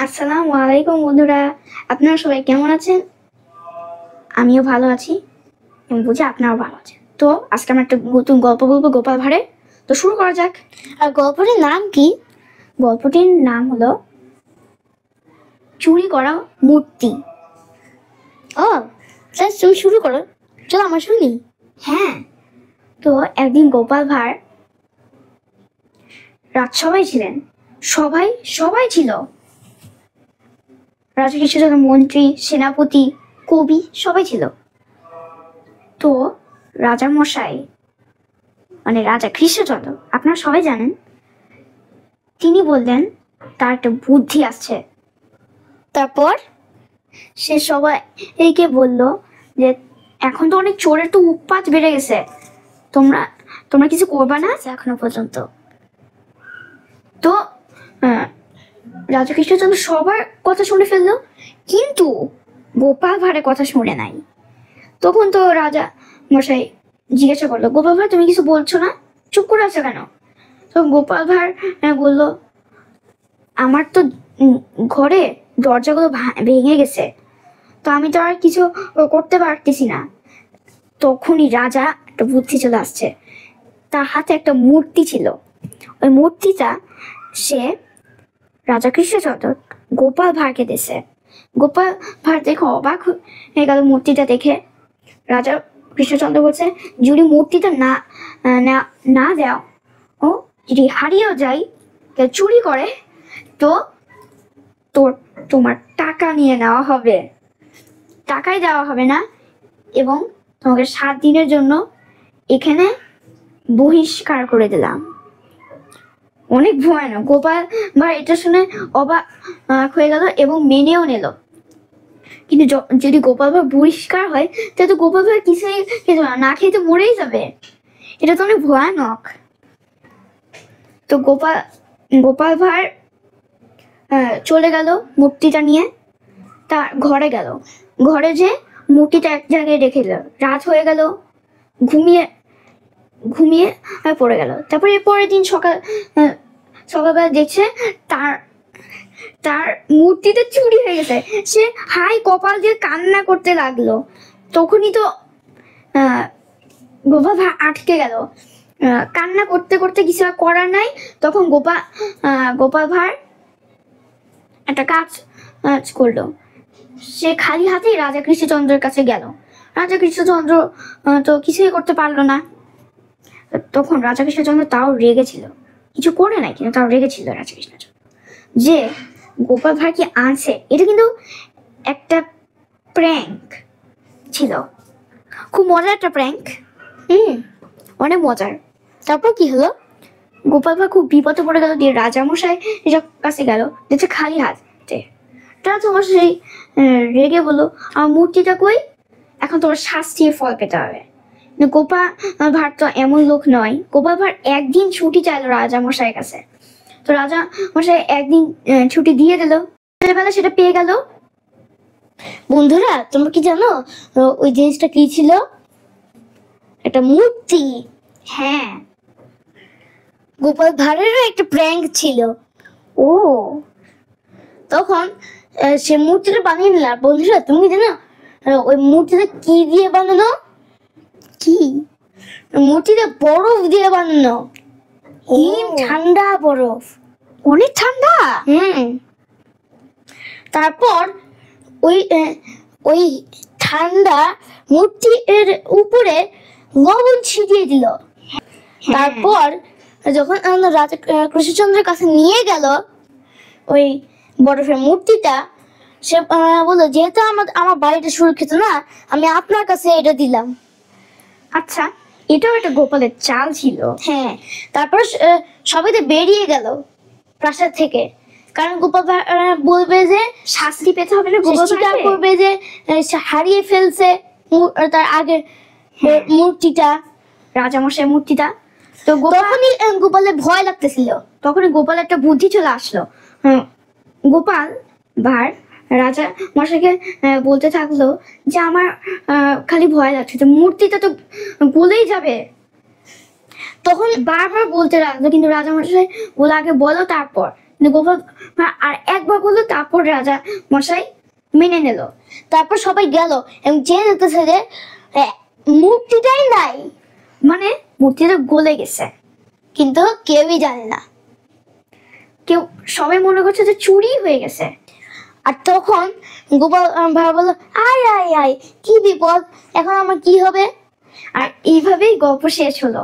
আসসালামু আলাইকুম বন্ধুরা, আপনারা সবাই কেমন আছেন? আমিও ভালো আছি এবং বুঝি আপনারাও ভালো আছেন। তো আজকে আমরা একটা নতুন গল্প বলবো গোপাল ভাঁড়ের। তো শুরু করা যাক। আর গল্পটির নাম কি? গল্পটির নাম হলো চুরি করা মূর্তি। ও তুমি শুরু করো, চলো আমার শুনি। হ্যাঁ, তো একদিন গোপাল ভাঁড় রাজসভায় ছিলেন। সবাই সবাই ছিল, রাজা কৃষ্ণচন্দ্র, মন্ত্রী, সেনাপতি, কবি সবাই ছিল। তো রাজা মশাই মানে রাজা কৃষ্ণচন্দ্র, আপনারা সবাই জানেন, তিনি বললেন তার একটা বুদ্ধি আসছে। তারপর সে সবাই এইকে বলল যে এখন তো অনেক চোরের তো উৎপাত বেড়ে গেছে, তোমরা তোমরা কিছু করবা না এখনো পর্যন্ত। তো রাজা কৃষ্ণচন্দ্র সবার কথা শুনে ফেললো, কিন্তু গোপাল ভাঁড়ের কথা শুনে নাই। তখন তো রাজা মশাই জিজ্ঞাসা করলো, গোপাল ভাঁড় তুমি কিছু বলছো না, চুপ করে আছো কেন? তখন গোপাল ভাঁড় বললো, আমার তো ঘরে দরজাগুলো ভেঙে গেছে, তো আমি তো আর কিছু করতে পারতেছি না। তখনই রাজা একটা বুদ্ধি চলে আসছে। তার হাতে একটা মূর্তি ছিল, ওই মূর্তিটা সে রাজা কৃষ্ণচন্দ্র গোপাল ভাঁড়কে দিয়েছে। গোপাল ভাঁড় দেখে অবাক হয়ে গেল মূর্তিটা দেখে। রাজা কৃষ্ণচন্দ্র বলছে, যদি মূর্তিটা না না না দাও, ও যদি হারিয়েও যাই, কেউ চুরি করে, তো তোমার টাকা নিয়ে নেওয়া হবে, টাকাই দেওয়া হবে না, এবং তোমাকে 7 দিনের জন্য এখানে বহিষ্কার করে দিলাম। অনেক ভয়ানক। গোপাল ভাঁড় এটা শুনে অবাক হয়ে গেল এবং মেনেও নিল। কিন্তু যদি গোপাল ভাঁড় বহিষ্কার হয়, তাহলে তো গোপাল ভাঁড় কিছুই খেতে না খেয়ে তো মরেই যাবে। এটা তো অনেক ভয়ানক। তো গোপাল ভাঁড় চলে গেল মূর্তিটা নিয়ে, তার ঘরে গেল। ঘরে যে মূর্তিটা এক জায়গায় রেখে দিল। রাত হয়ে গেল, ঘুমিয়ে ঘুমিয়ে পড়ে গেল। তারপরে পরের দিন সকালবেলা দেখছে তার মূর্তিটা চুরি হয়ে গেছে। সে হাই কপাল দিয়ে কান্না করতে লাগলো। তখনই তো গোপাল ভাঁড় আটকে গেল। কান্না করতে করতে কিছু করার নাই। তখন গোপাল ভাঁড় একটা কাজ করলো। সে খালি হাতেই রাজা কৃষ্ণচন্দ্রের কাছে গেল। রাজা কৃষ্ণচন্দ্র তো কিছুই করতে পারলো না। তখন রাজা কৃষ্ণচন্দ্র তাও রেগেছিল, কিছু করে নাই কিন্তু তাও রেগেছিল রাজা কৃষ্ণচন্দ্র, যে গোপাল ভাঁড় কি আনছে, এটা কিন্তু একটা প্র্যাঙ্ক ছিল, খুব মজার একটা প্র্যাঙ্ক। অনেক মজার। তারপর কি হলো, গোপাল ভাঁড় খুব বিপদে পড়ে গেল। দিয়ে রাজামশাই কাছে গেল, দেখছে খালি হাতে। রাজামশাই রেগে বললো, আমার মূর্তিটা কই, এখন তোমার শাস্তির ফল পেতে হবে। গোপাল ভাঁড় তো এমন লোক নয়। গোপাল ভাঁড় একদিন ছুটি চাইলো রাজামশাইয়ের কাছে। তো রাজা মশাই একদিন ছুটি দিয়ে দিল। বেলা সেটা পেয়ে গেল। বন্ধুরা তোমরা কি জানো ওই জিনিসটা কি ছিল? একটা মূর্তি। হ্যাঁ, গোপাল ভাঁড়েরও একটা প্র্যাঙ্ক ছিল। ও, তখন সে মূর্তিটা বানিয়ে নিলাম। বন্ধুরা তুমি কি জানো ওই মূর্তিটা কি দিয়ে বানানো? কি? মূর্তিটা বরফ দিয়ে বানানো। হিম ঠান্ডা বরফ, অনেক ঠান্ডা। তারপর ওই ঠান্ডা মূর্তির উপরে লবণ ছিটিয়ে দিল। তারপর যখন রাজা কৃষ্ণচন্দ্রের কাছে নিয়ে গেল ওই বরফের মূর্তিটা, সে বললো, যেহেতু আমার বাড়িটা সুরক্ষিত না, আমি আপনার কাছে এটা দিলাম। আচ্ছা, এটাও একটা গোপালের চাল ছিল। হ্যাঁ, তারপর সবাই তো বেরিয়ে গেল প্রাসাদ থেকে, কারণ গোপাল বলবে যে শাস্তি পেতে হবে না, গোপাল স্বীকার করবে যে হারিয়ে ফেলছে তার আগের মূর্তিটা, রাজামশাই মূর্তিটা। তো তখনই গোপালের ভয় লাগতেছিল। তখনই গোপাল একটা বুদ্ধি চলে আসলো। গোপাল ভাঁড় রাজা মশাইকে বলতে থাকলো যে আমার খালি ভয় লাগছে, তো মূর্তিটা তো গলেই যাবে। তখন বারবার বলতে লাগলো, কিন্তু রাজামশাই বলে আগে বলো তারপর। কিন্তু গোপাল ভাঁড় আর একবার বললো, তারপর রাজা মশাই মেনে নিল। তারপর সবাই গেল এবং জেনে যেতেছে যে মূর্তিটাই নাই, মানে মূর্তিটা গলে গেছে, কিন্তু কেউই জানে না। কেউ সবাই মনে করছে যে চুরি হয়ে গেছে। আর তখন গোপাল ভাঁড় বললো, আয় আয় আয়, কি বিপদ, এখন আমার কি হবে? আর এইভাবেই গল্প শেষ হলো।